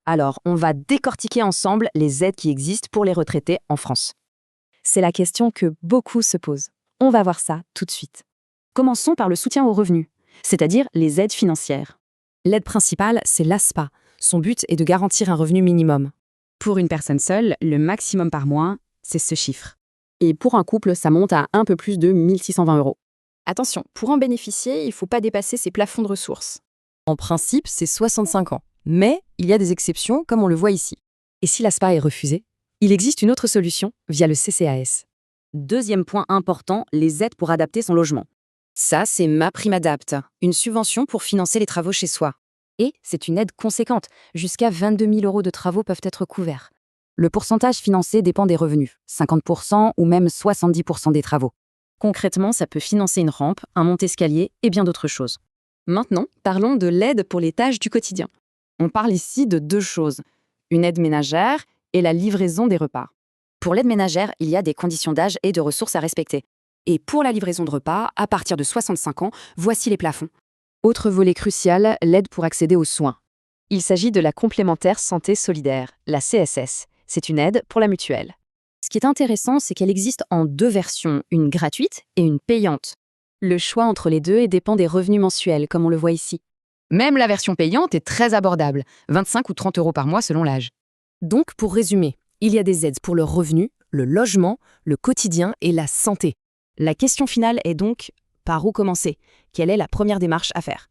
Alors, on va décortiquer ensemble les aides qui existent pour les retraités en France. C'est la question que beaucoup se posent. On va voir ça tout de suite. Commençons par le soutien aux revenus, c'est-à-dire les aides financières. L'aide principale, c'est l'ASPA. Son but est de garantir un revenu minimum. Pour une personne seule, le maximum par mois, c'est ce chiffre. Et pour un couple, ça monte à un peu plus de 1 620 €. Attention, pour en bénéficier, il ne faut pas dépasser ces plafonds de ressources. En principe, c'est 65 ans. Mais il y a des exceptions, comme on le voit ici. Et si l'ASPA est refusée, il existe une autre solution via le CCAS. Deuxième point important, les aides pour adapter son logement. Ça, c'est MaPrimeAdapt, une subvention pour financer les travaux chez soi. Et c'est une aide conséquente, jusqu'à 22 000 € de travaux peuvent être couverts. Le pourcentage financé dépend des revenus, 50% ou même 70% des travaux. Concrètement, ça peut financer une rampe, un monte-escalier et bien d'autres choses. Maintenant, parlons de l'aide pour les tâches du quotidien. On parle ici de deux choses, une aide ménagère et la livraison des repas. Pour l'aide ménagère, il y a des conditions d'âge et de ressources à respecter. Et pour la livraison de repas, à partir de 65 ans, voici les plafonds. Autre volet crucial, l'aide pour accéder aux soins. Il s'agit de la complémentaire santé solidaire, la CSS. C'est une aide pour la mutuelle. Ce qui est intéressant, c'est qu'elle existe en deux versions, une gratuite et une payante. Le choix entre les deux dépend des revenus mensuels, comme on le voit ici. Même la version payante est très abordable, 25 ou 30 € par mois selon l'âge. Donc, pour résumer, il y a des aides pour le revenu, le logement, le quotidien et la santé. La question finale est donc, par où commencer? Quelle est la première démarche à faire?